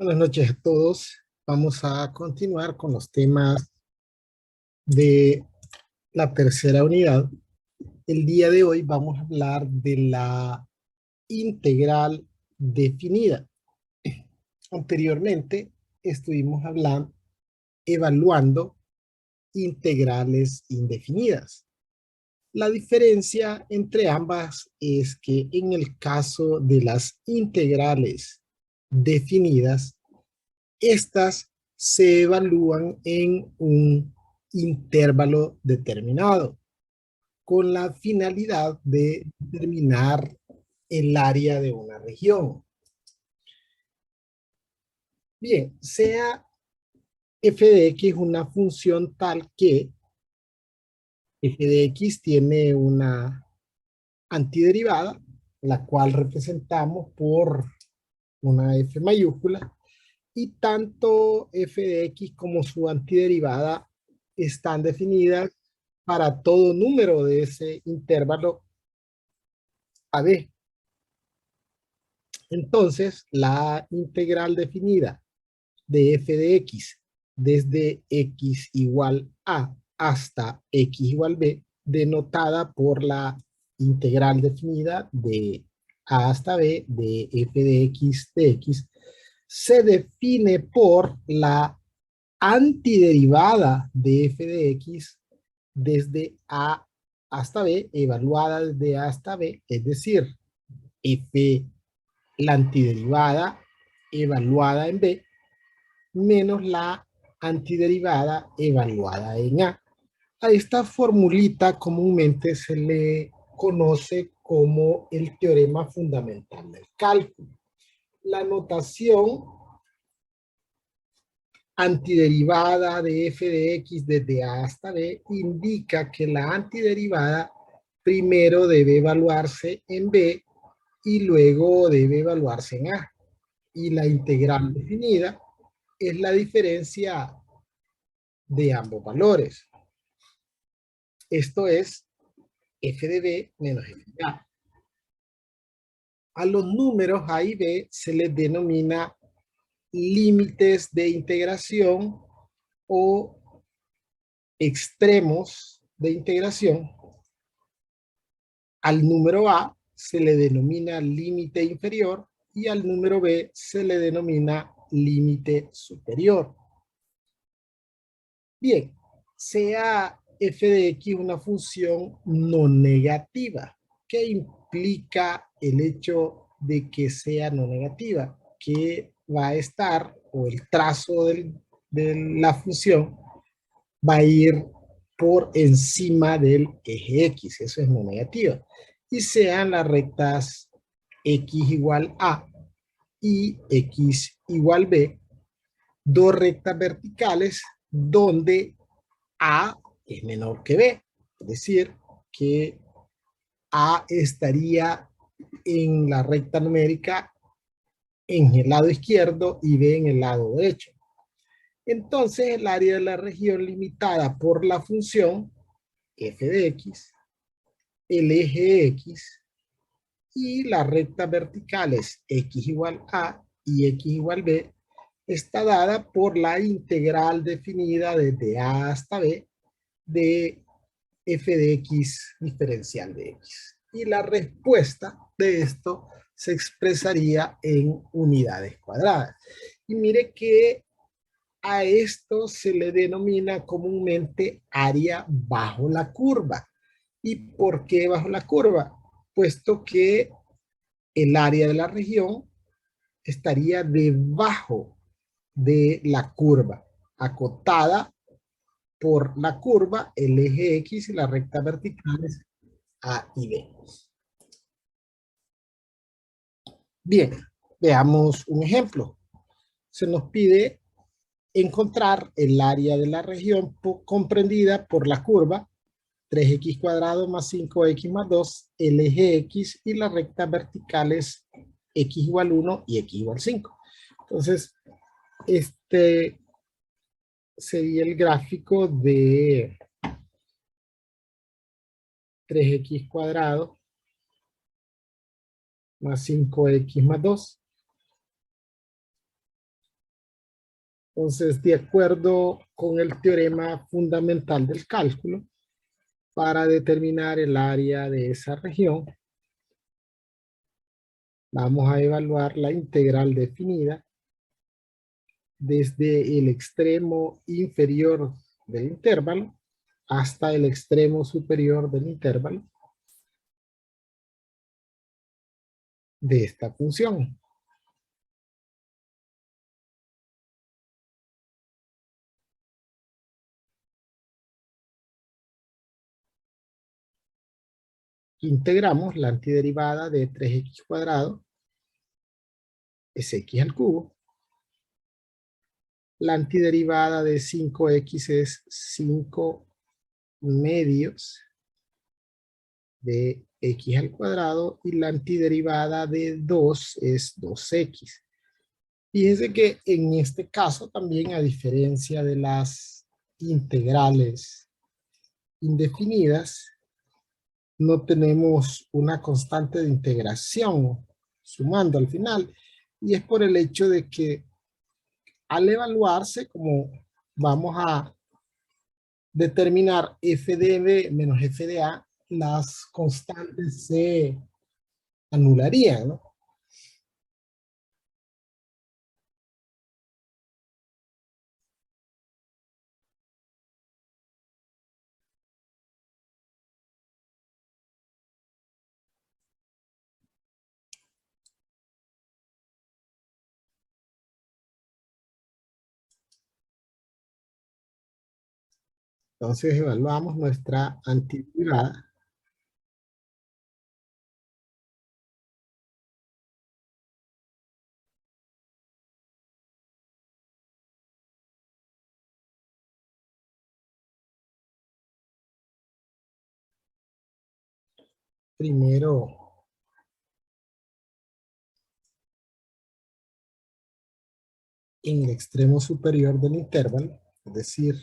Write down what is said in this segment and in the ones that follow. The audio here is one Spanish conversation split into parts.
Buenas noches a todos. Vamos a continuar con los temas de la tercera unidad. El día de hoy vamos a hablar de la integral definida. Anteriormente estuvimos evaluando integrales indefinidas. La diferencia entre ambas es que en el caso de las integrales definidas, estas se evalúan en un intervalo determinado con la finalidad de determinar el área de una región. Bien, sea f de x una función tal que f de x tiene una antiderivada, la cual representamos por una f mayúscula, y tanto f de x como su antiderivada están definidas para todo número de ese intervalo AB. Entonces, la integral definida de f de x desde x igual a hasta x igual b, denotada por la integral definida de a hasta b de f de x, se define por la antiderivada de f de x desde a hasta b, evaluada desde a hasta b, es decir, f, la antiderivada evaluada en b, menos la antiderivada evaluada en a. A esta formulita comúnmente se le conoce como el teorema fundamental del cálculo. La notación antiderivada de f de x desde a hasta b indica que la antiderivada primero debe evaluarse en b y luego debe evaluarse en a. Y la integral definida es la diferencia de ambos valores. Esto es f de b menos f de a. A los números a y b se les denomina límites de integración o extremos de integración. Al número a se le denomina límite inferior y al número b se le denomina límite superior. Bien, sea f de x una función no negativa. ¿Qué implica el hecho de que sea no negativa? Que va a estar, o el trazo de la función va a ir por encima del eje x, eso es no negativa. Y sean las rectas x igual a y x igual b, dos rectas verticales donde a es menor que b, es decir, que a estaría en la recta numérica en el lado izquierdo y b en el lado derecho. Entonces, el área de la región limitada por la función f de x, el eje x y las rectas verticales x igual a y x igual b está dada por la integral definida desde a hasta b de f de x diferencial de x. Y la respuesta de esto se expresaría en unidades cuadradas. Y mire que a esto se le denomina comúnmente área bajo la curva. ¿Y por qué bajo la curva? Puesto que el área de la región estaría debajo de la curva, acotada por la curva, el eje X y las rectas verticales A y B. Bien, veamos un ejemplo. Se nos pide encontrar el área de la región comprendida por la curva 3x cuadrado más 5x más 2, el eje X y las rectas verticales x igual 1 y x igual 5. Entonces, este sería el gráfico de 3x cuadrado más 5x más 2. Entonces, de acuerdo con el teorema fundamental del cálculo, para determinar el área de esa región, vamos a evaluar la integral definida desde el extremo inferior del intervalo hasta el extremo superior del intervalo de esta función. Integramos la antiderivada de 3x cuadrado es x al cubo. La antiderivada de 5x es 5 medios de x al cuadrado y la antiderivada de 2 es 2x. Fíjense que en este caso también, a diferencia de las integrales indefinidas, no tenemos una constante de integración sumando al final, y es por el hecho de que al evaluarse, como vamos a determinar f de b menos f de a, las constantes se anularían, ¿no? Entonces evaluamos nuestra antiderivada. Primero, en el extremo superior del intervalo, es decir,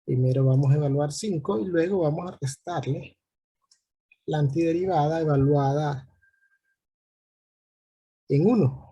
primero vamos a evaluar 5 y luego vamos a restarle la antiderivada evaluada en 1.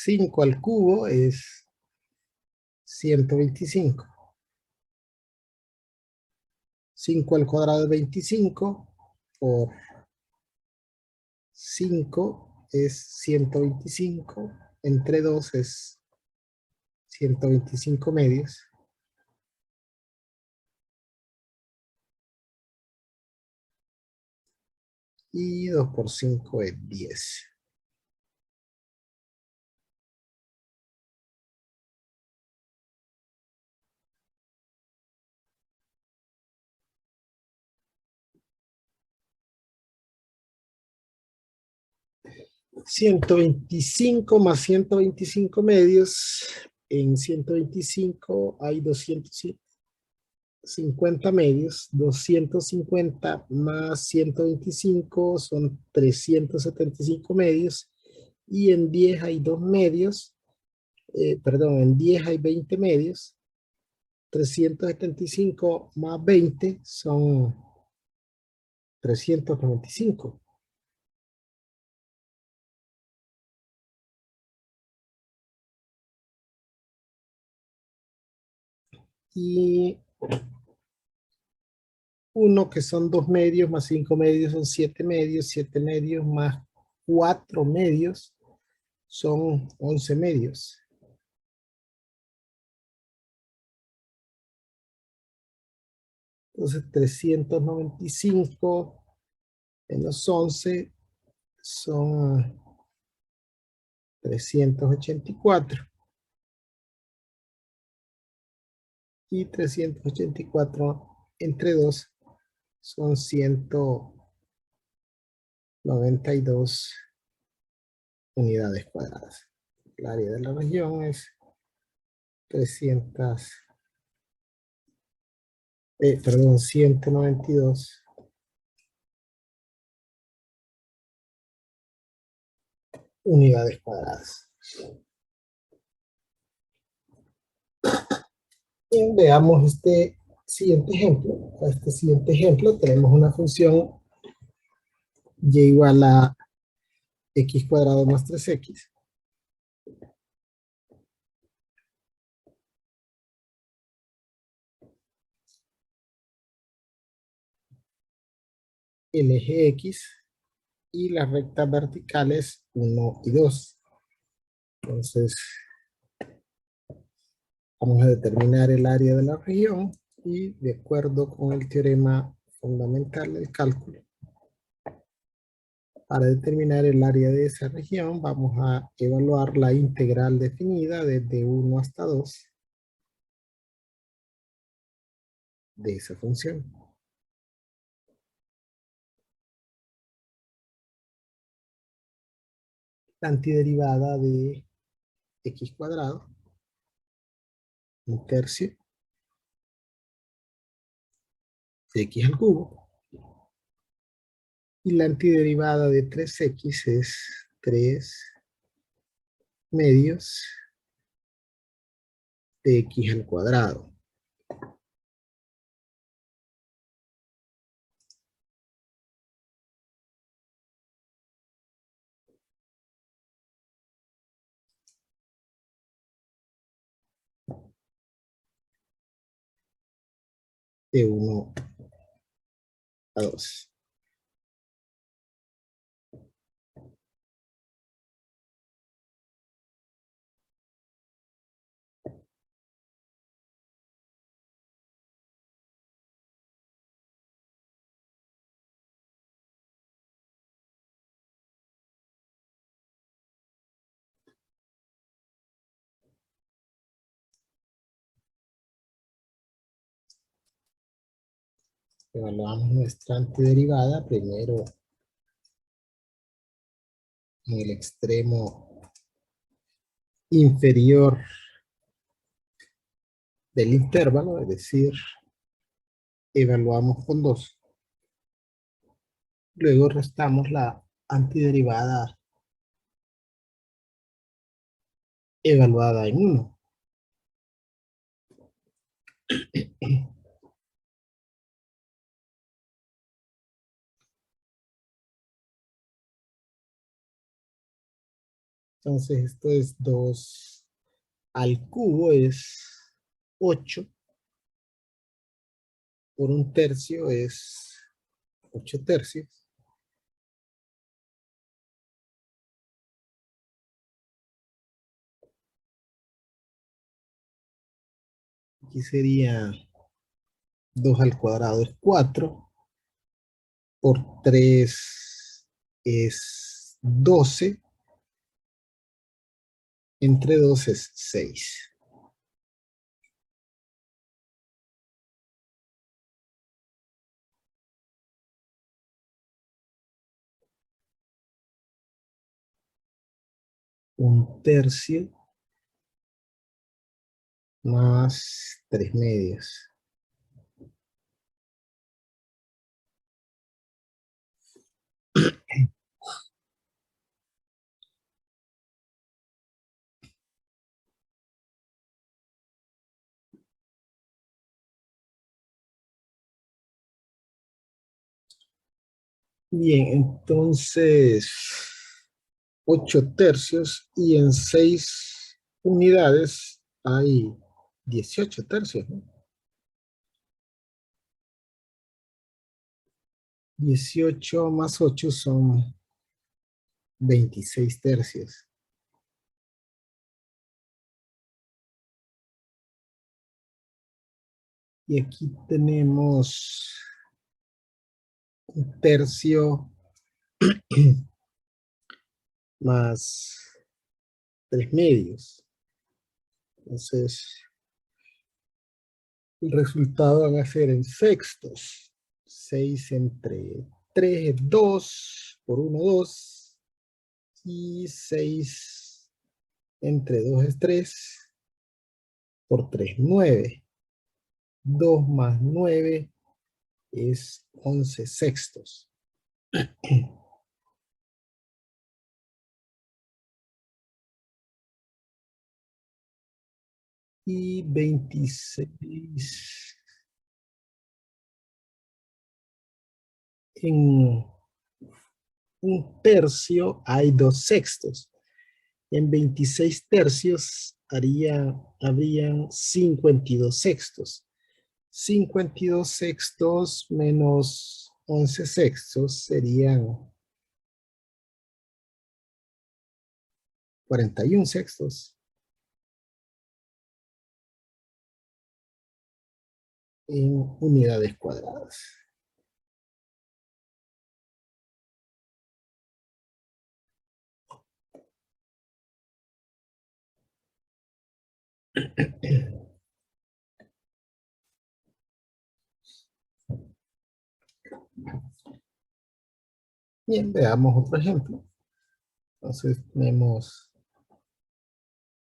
5 al cubo es 125. 5 al cuadrado es 25 por 5 es 125. Entre 2 es 125 medios. Y 2 por 5 es 10. 125 más 125 medios. En 125 hay 250 medios. 250 más 125 son 375 medios. Y en 10 hay 2 medios. Perdón, en 10 hay 20 medios. 375 más 20 son 395. Y uno que son 2 medios más 5 medios son 7 medios. 7 medios más 4 medios son 11 medios. Entonces 395 menos 11 son 384. Y 384 entre 2 son 192 unidades cuadradas. El área de la región es 192 unidades cuadradas. Bien, veamos este siguiente ejemplo. Para este siguiente ejemplo tenemos una función y igual a x cuadrado más 3x. El eje x y las rectas verticales 1 y 2. Entonces, vamos a determinar el área de la región y de acuerdo con el teorema fundamental del cálculo, para determinar el área de esa región vamos a evaluar la integral definida desde 1 hasta 2 de esa función. La antiderivada de x cuadrado, un tercio de x al cubo, y la antiderivada de 3x es 3 medios de x al cuadrado. De 1 a 2. Evaluamos nuestra antiderivada primero en el extremo inferior del intervalo, es decir, evaluamos con 2. Luego restamos la antiderivada evaluada en 1. Entonces esto es 2 al cubo, es 8. Por un tercio es 8 tercios. Aquí sería 2 al cuadrado es 4. Por 3 es 12. Entre 2 es 6. Un tercio más 3 medios. Bien, entonces 8 tercios y en 6 unidades hay 18 tercios, ¿no? 18 más 8 son 26 tercios. Y aquí tenemos un tercio más 3 medios. Entonces, el resultado van a ser en sextos. 6 entre 3 es 2, por 1, 2. Y 6 entre 2 es 3, por 3, 9. 2 más 9 es 11 sextos. Y 26 en un tercio hay 2 sextos. En 26 tercios habrían 52 sextos. 52 sextos menos 11 sextos serían 41 sextos en unidades cuadradas. Bien, veamos otro ejemplo. Entonces tenemos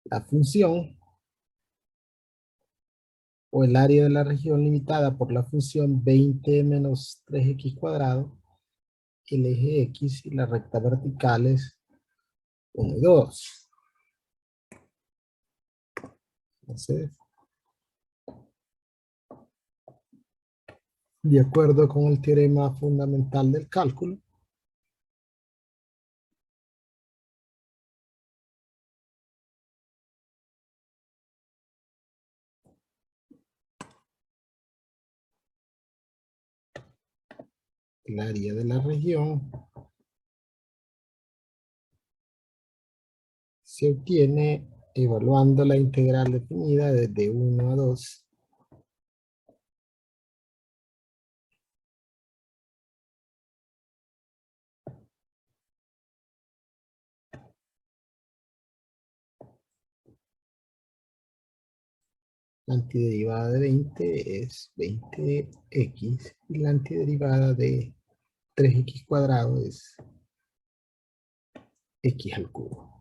la función o el área de la región limitada por la función 20 menos 3x cuadrado, el eje X y la recta vertical es 1 y 2. Entonces, de acuerdo con el teorema fundamental del cálculo, el área de la región se obtiene evaluando la integral definida desde 1 a 2 la antiderivada de 20 es 20x y la antiderivada de 3x cuadrado es x al cubo.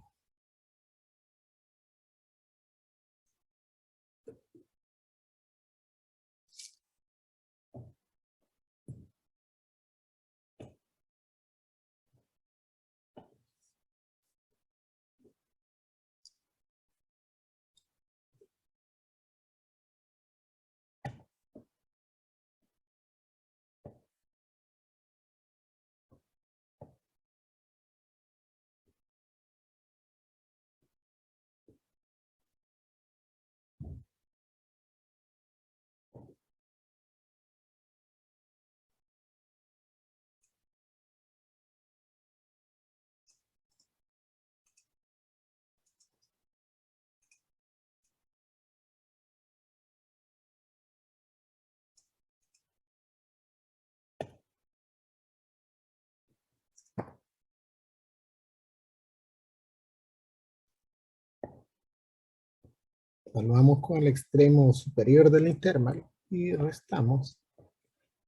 Evaluamos con el extremo superior del intervalo y restamos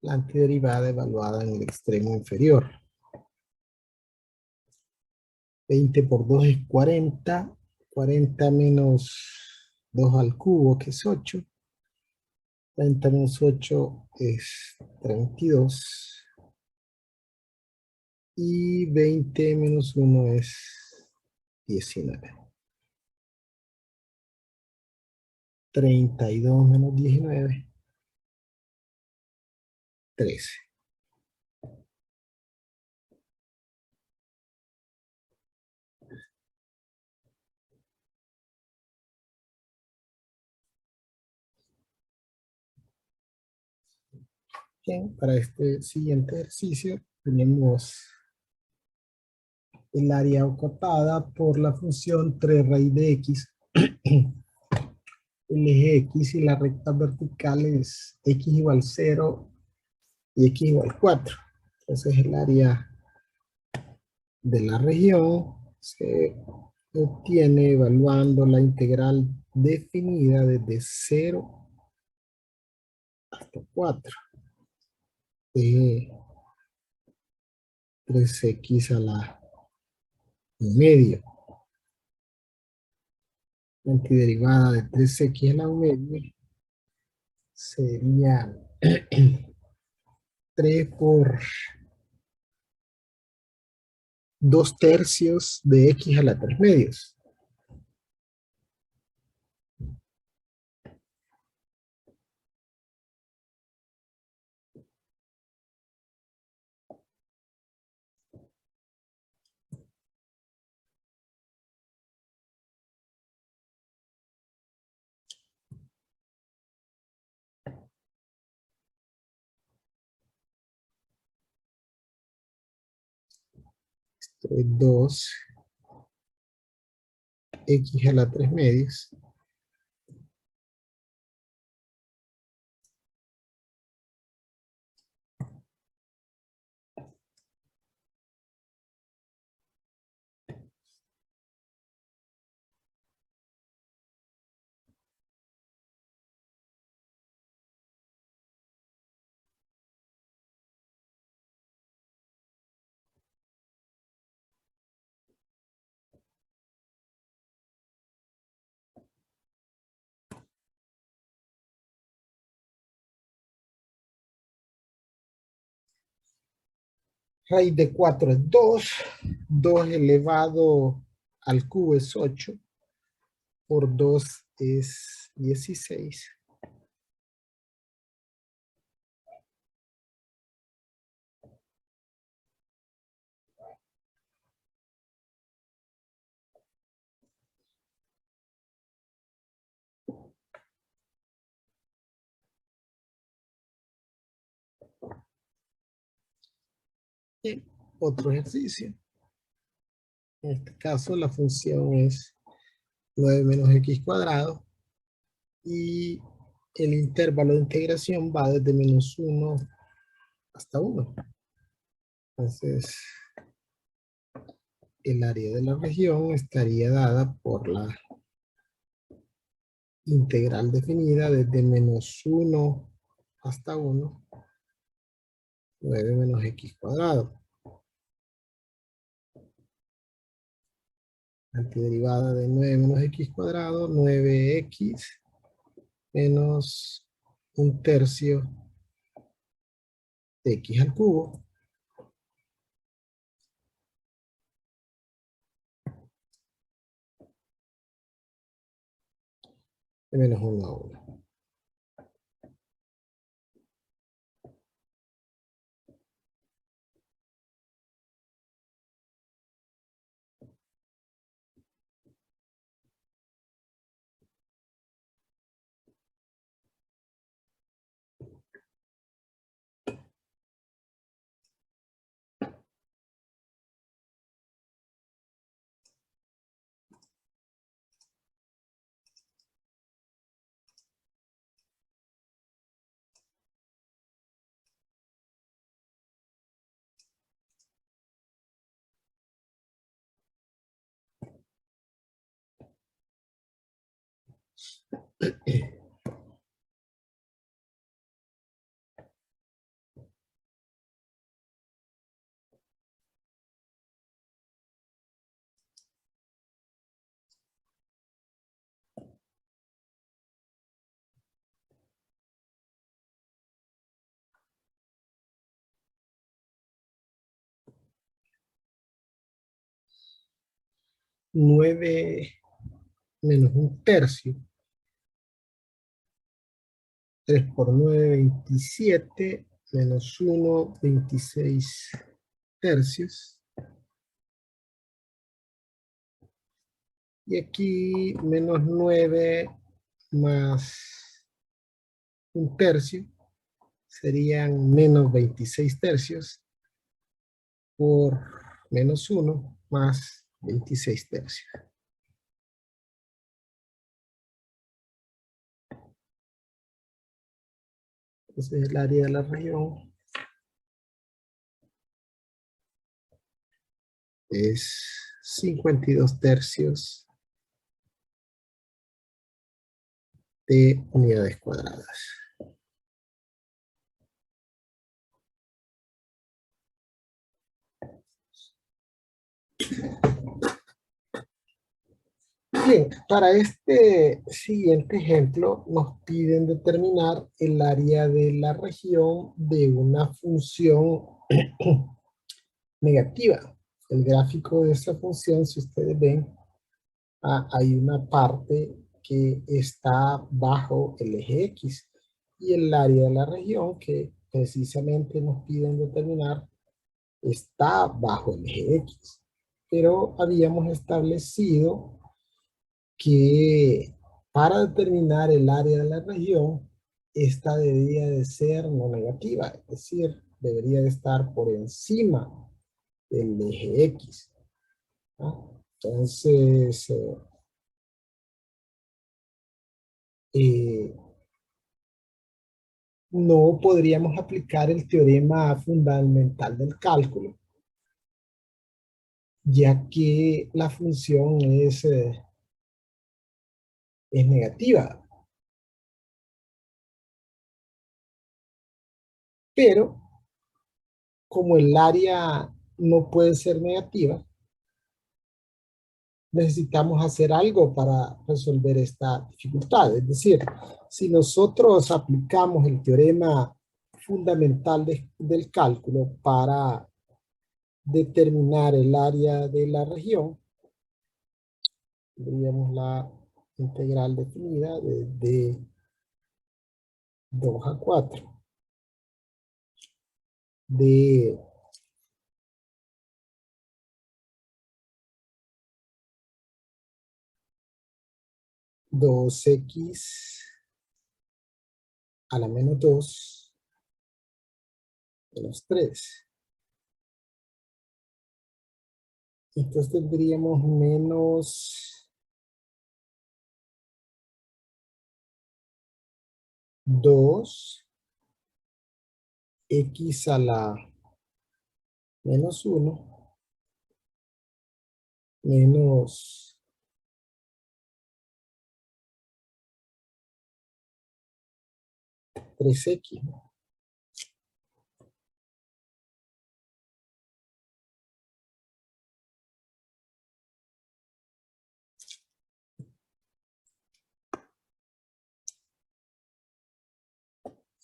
la antiderivada evaluada en el extremo inferior. 20 por 2 es 40. 40 menos 2 al cubo, que es 8. 30 menos 8 es 32. Y 20 menos 1 es 19. 32 menos 19, 13. Bien, para este siguiente ejercicio tenemos el área ocupada por la función 3 raíz de x. El eje x y la recta vertical es x igual 0 y x igual 4. Entonces el área de la región se obtiene evaluando la integral definida desde 0 hasta 4 de 3x a la medio. La antiderivada de 3x a la medio sería 3 por 2 tercios de x a la 3 medios. Esto es 2 x a la 3 medios. Raíz de 4 es 2. 2 elevado al cubo es 8. Por 2 es 16. Y otro ejercicio. En este caso la función es 9 menos x cuadrado y el intervalo de integración va desde menos 1 hasta 1. Entonces, el área de la región estaría dada por la integral definida desde menos 1 hasta 1, 9 menos x cuadrado. Antiderivada de 9 menos x cuadrado, 9x menos un tercio de x al cubo. De menos 1 a 1. 9 menos un tercio. 3 por 9, 27, menos 1, 26 tercios. Y aquí menos 9 más un tercio serían menos 26 tercios por menos 1 más 26 tercios. Entonces el área de la región es 52 tercios de unidades cuadradas. Bien, para este siguiente ejemplo nos piden determinar el área de la región de una función negativa. El gráfico de esa función, si ustedes ven, hay una parte que está bajo el eje X y el área de la región que precisamente nos piden determinar está bajo el eje X. Pero habíamos establecido que para determinar el área de la región, esta debería de ser no negativa, es decir, debería de estar por encima del eje X. ¿No? Entonces, eh, no podríamos aplicar el teorema fundamental del cálculo, ya que la función es negativa, pero como el área no puede ser negativa, necesitamos hacer algo para resolver esta dificultad. Es decir, si nosotros aplicamos el teorema fundamental del cálculo para determinar el área de la región, tendríamos la integral definida de 2 a 4 de 2x a la menos 2 menos 3. Entonces tendríamos menos 2 x a la menos 1 menos 3x.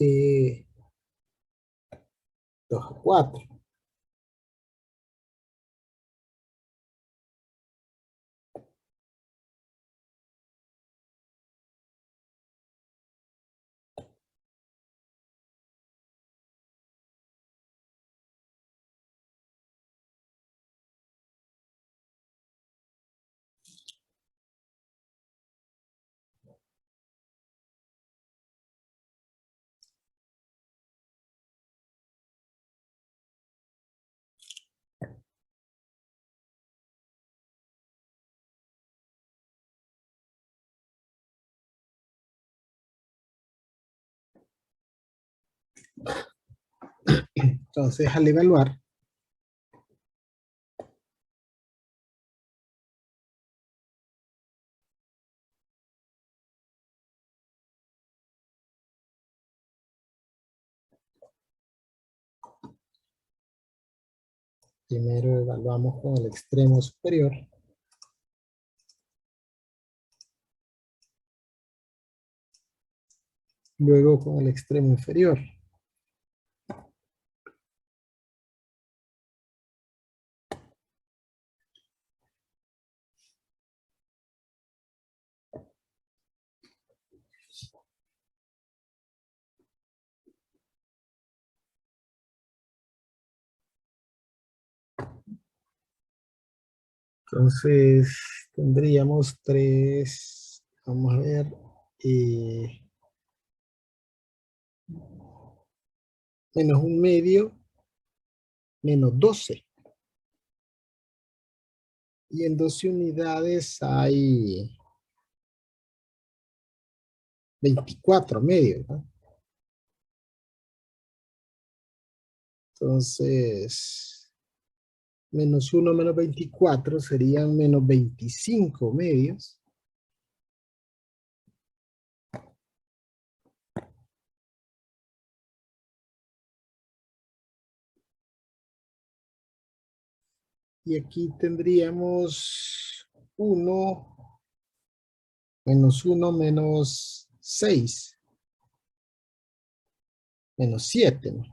Eh, 2 a 4. Entonces, al evaluar, primero evaluamos con el extremo superior. Luego con el extremo inferior. Entonces, tendríamos 3, vamos a ver, eh, menos un medio, menos 12. Y en 12 unidades hay 24 medios, ¿no? Entonces, Menos 1 menos 24 serían menos 25 medios. Y aquí tendríamos 1 menos 1 menos 6 menos 7, ¿no?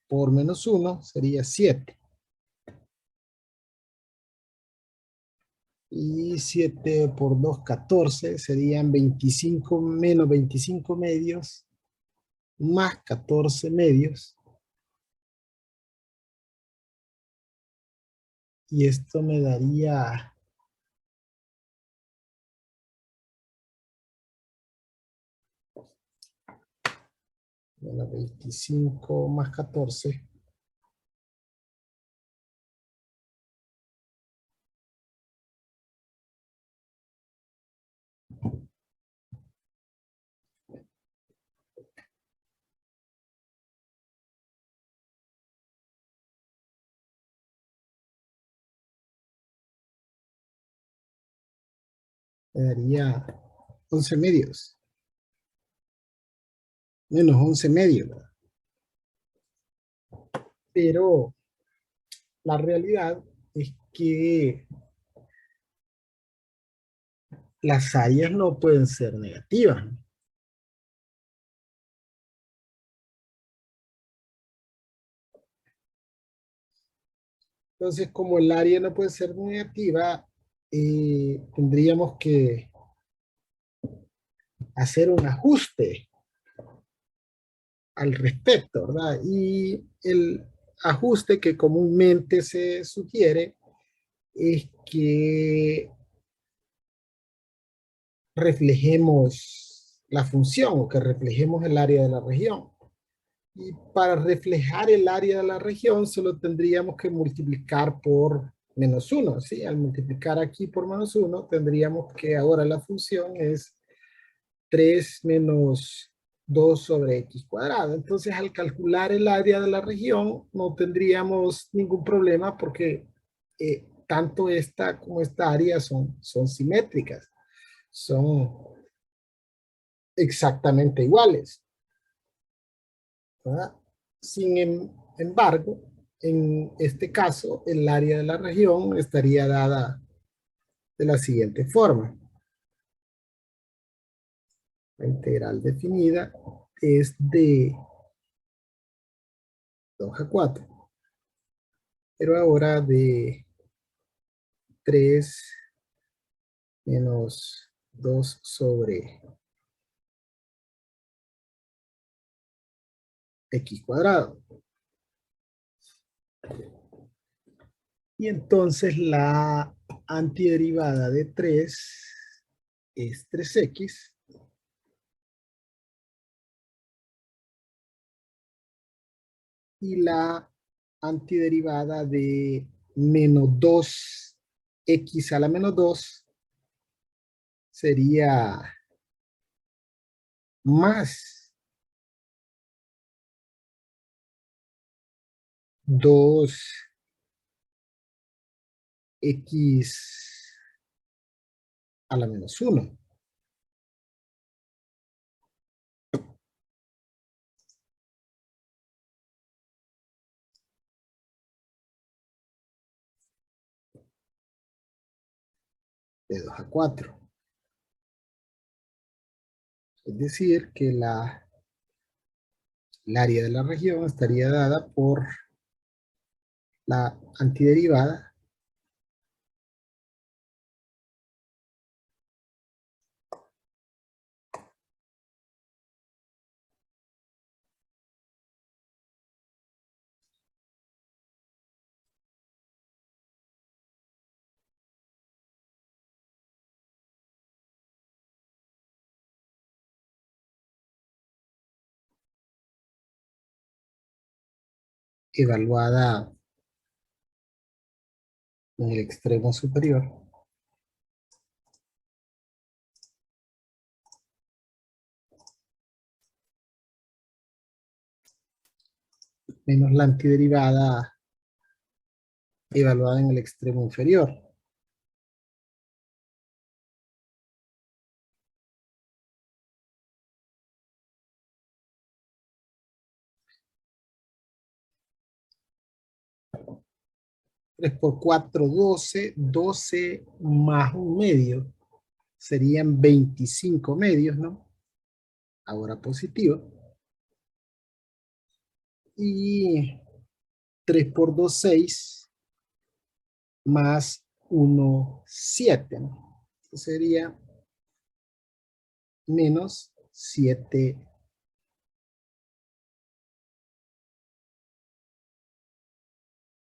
Por menos 1 sería 7. Y 7 por 2, 14. Serían 25 menos 25 medios más 14 medios. Y esto me daría menos 25 más 14. Me daría 11 medios. Menos 11 medios, ¿verdad? Pero la realidad es que las áreas no pueden ser negativas, ¿no? Entonces, como el área no puede ser negativa, tendríamos que hacer un ajuste al respecto, ¿verdad? Y el ajuste que comúnmente se sugiere es que reflejemos la función o que reflejemos el área de la región. Y para reflejar el área de la región solo tendríamos que multiplicar por menos 1, ¿sí? Al multiplicar aquí por menos 1 tendríamos que ahora la función es 3 menos 2 sobre x cuadrado. Entonces al calcular el área de la región no tendríamos ningún problema porque tanto esta como esta área son simétricas, son exactamente iguales, ¿verdad? Embargo, en este caso, el área de la región estaría dada de la siguiente forma. La integral definida es de 2 a 4, pero ahora de 3 menos 2 sobre x cuadrado. Y entonces la antiderivada de 3 es 3x. Y la antiderivada de menos 2x a la menos 2 sería más 2x a la menos 1. De 2 a 4. Es decir, que el área de la región estaría dada por la antiderivada evaluada en el extremo superior menos la antiderivada evaluada en el extremo inferior. Tres por 4, 12. 12 más un medio serían 25 medios, ¿no? Ahora positivo. Y 3 por 2, 6. Más 1, 7, ¿no? Sería menos 7,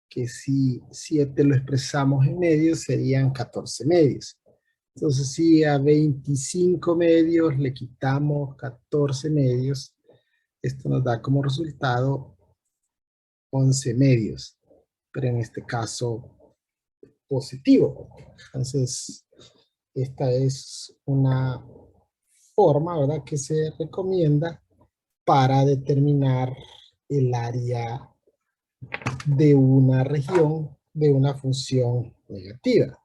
que si 7 lo expresamos en medios, serían 14 medios. Entonces, si a 25 medios le quitamos 14 medios, esto nos da como resultado 11 medios, pero en este caso positivo. Entonces, esta es una forma, ¿verdad?, que se recomienda para determinar el área de una región de una función negativa.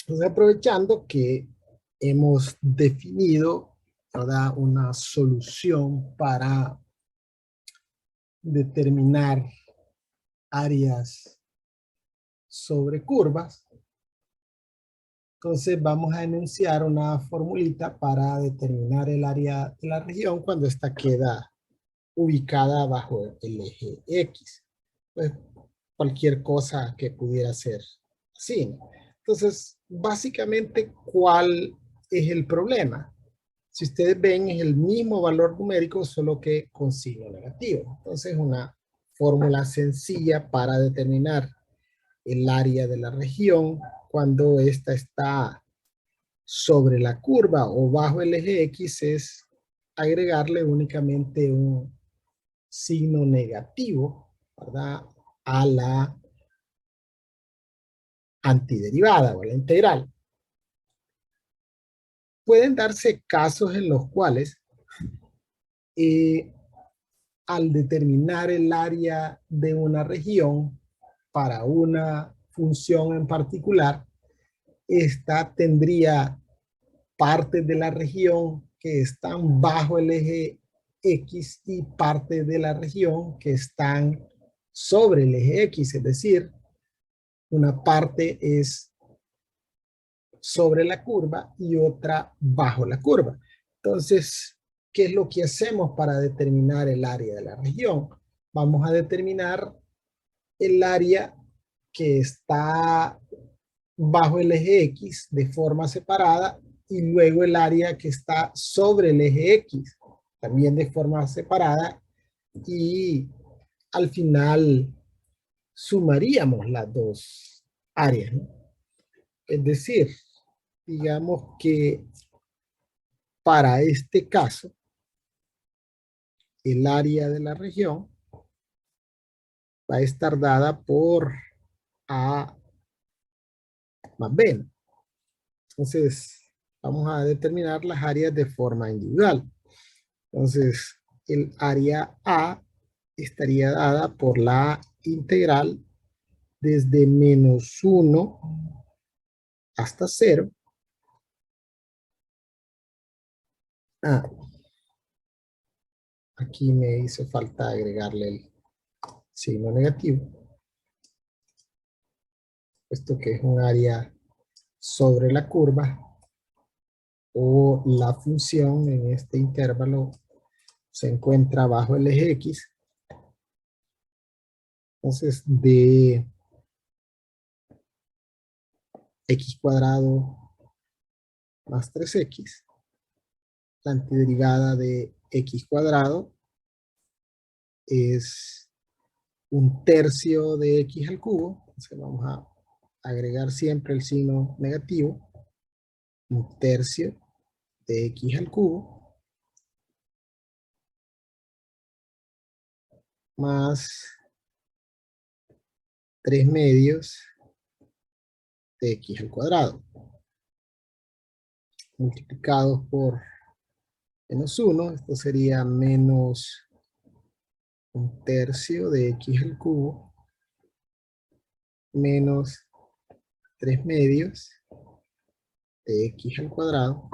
Entonces, aprovechando que hemos definido, ¿verdad?, una solución para determinar áreas sobre curvas, entonces vamos a enunciar una formulita para determinar el área de la región cuando ésta queda ubicada bajo el eje X. Pues cualquier cosa que pudiera ser así, ¿no? Entonces, básicamente, ¿cuál es el problema? Si ustedes ven, es el mismo valor numérico, solo que con signo negativo. Entonces, una fórmula sencilla para determinar el área de la región cuando ésta está sobre la curva o bajo el eje X es agregarle únicamente un signo negativo, ¿verdad?, a la antiderivada o a la integral. Pueden darse casos en los cuales al determinar el área de una región para una función en particular, esta tendría partes de la región que están bajo el eje X y partes de la región que están sobre el eje X, es decir, una parte es sobre la curva y otra bajo la curva. Entonces, ¿qué es lo que hacemos para determinar el área de la región? Vamos a determinar el área que está bajo el eje X de forma separada y luego el área que está sobre el eje X también de forma separada, y al final sumaríamos las dos áreas, ¿no? Es decir, digamos que para este caso, el área de la región va a estar dada por A más B. Entonces, vamos a determinar las áreas de forma individual. Entonces, el área A estaría dada por la integral desde menos 1 hasta 0. Ah, aquí me hizo falta agregarle el signo negativo, puesto que es un área sobre la curva o la función en este intervalo se encuentra bajo el eje X. Entonces, de x cuadrado más 3x, la antiderivada de x cuadrado es un tercio de x al cubo. Entonces vamos a agregar siempre el signo negativo. Un tercio de x al cubo más 3 medios de x al cuadrado multiplicados por menos 1. Esto sería menos un tercio de x al cubo menos 3 medios de x al cuadrado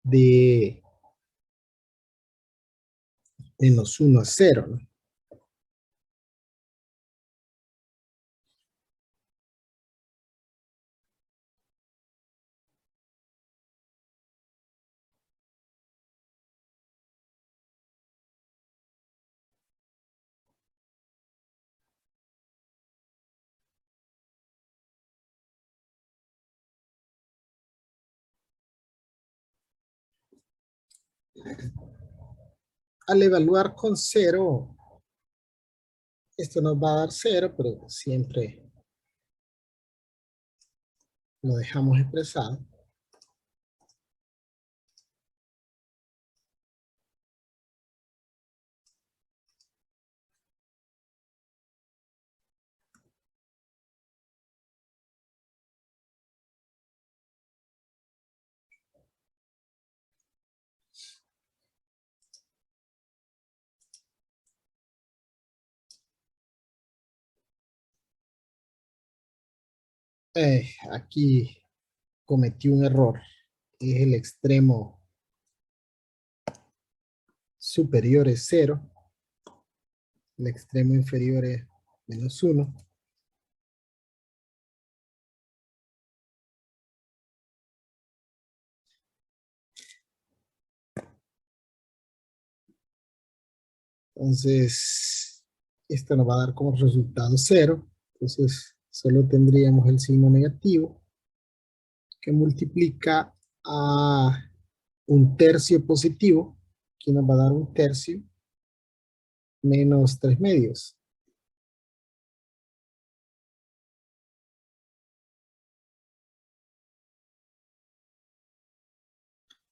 de menos 1 a 0, ¿no? Al evaluar con 0, esto nos va a dar 0, pero siempre lo dejamos expresado. Aquí cometí un error. Es el extremo superior es 0. El extremo inferior es menos 1. Entonces, esto nos va a dar como resultado 0. Entonces, solo tendríamos el signo negativo que multiplica a un tercio positivo, que nos va a dar un tercio menos 3 medios.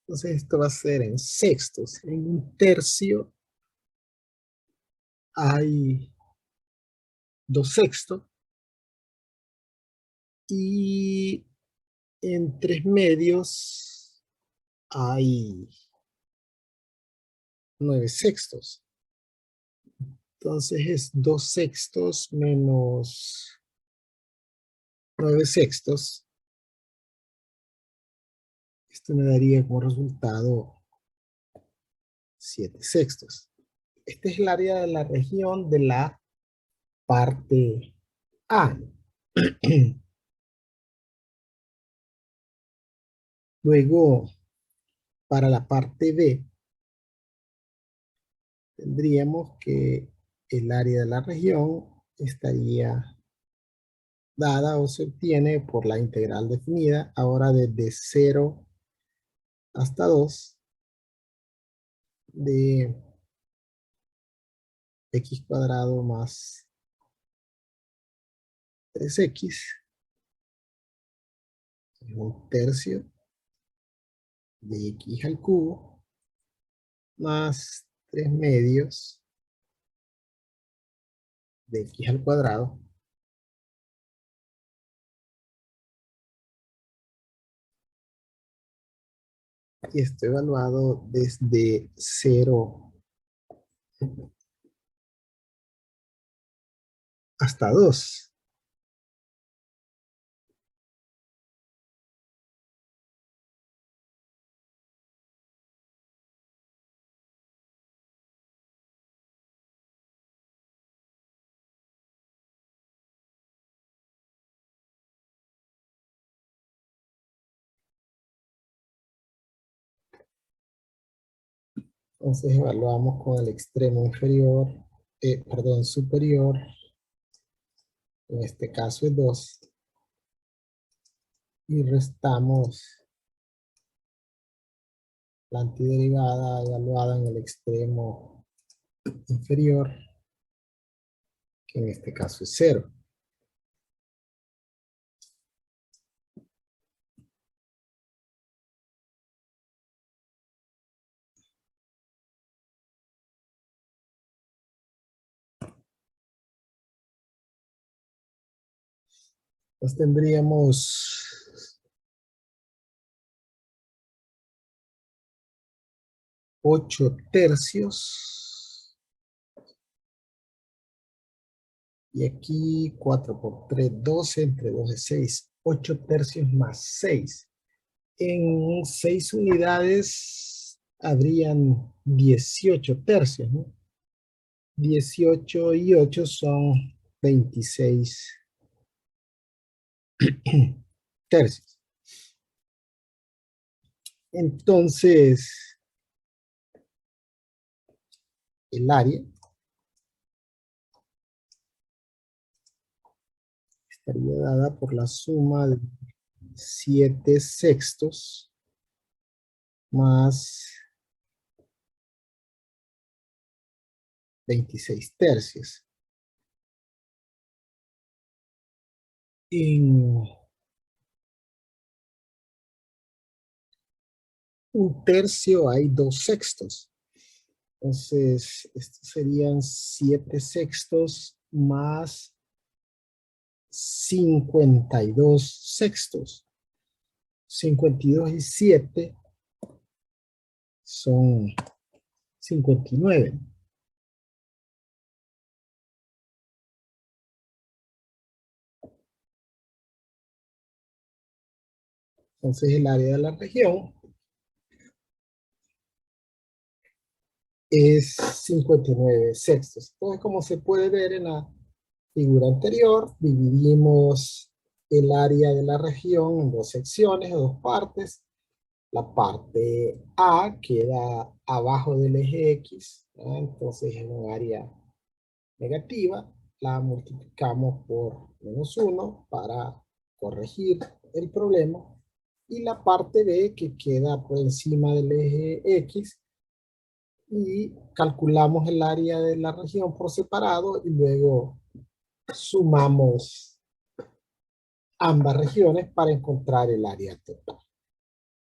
Entonces, esto va a ser en sextos. En un tercio hay 2 sextos. Y en 3 medios hay 9 sextos. Entonces es 2 sextos menos 9 sextos. Esto me daría como resultado 7 sextos. Este es el área de la región de la parte A. Luego, para la parte B, tendríamos que el área de la región estaría dada o se obtiene por la integral definida, ahora desde 0 hasta 2 de x cuadrado más 3x, es un tercio de x al cubo, más 3 medios de x al cuadrado, y esto evaluado desde 0 hasta 2. Entonces evaluamos con el extremo inferior, superior, en este caso es 2, y restamos la antiderivada evaluada en el extremo inferior, que en este caso es 0. Entonces tendríamos 8/3. Y aquí 4 por 3, 12, entre 2 es 6. 8/3 más 6. En 6 unidades habrían 18/3, ¿no? 18 y 8 son 26/3. Entonces, el área estaría dada por la suma de 7/6 más 26/3. En 1/3 hay 2/6. Entonces, estos serían 7/6 más 52/6. 52 y 7 son 59. Entonces, el área de la región es 59/6. Entonces, como se puede ver en la figura anterior, dividimos el área de la región en dos secciones, o dos partes. La parte A queda abajo del eje X, ¿no? Entonces es un área negativa, la multiplicamos por -1 para corregir el problema, y la parte B que queda por encima del eje X, y calculamos el área de la región por separado y luego sumamos ambas regiones para encontrar el área total.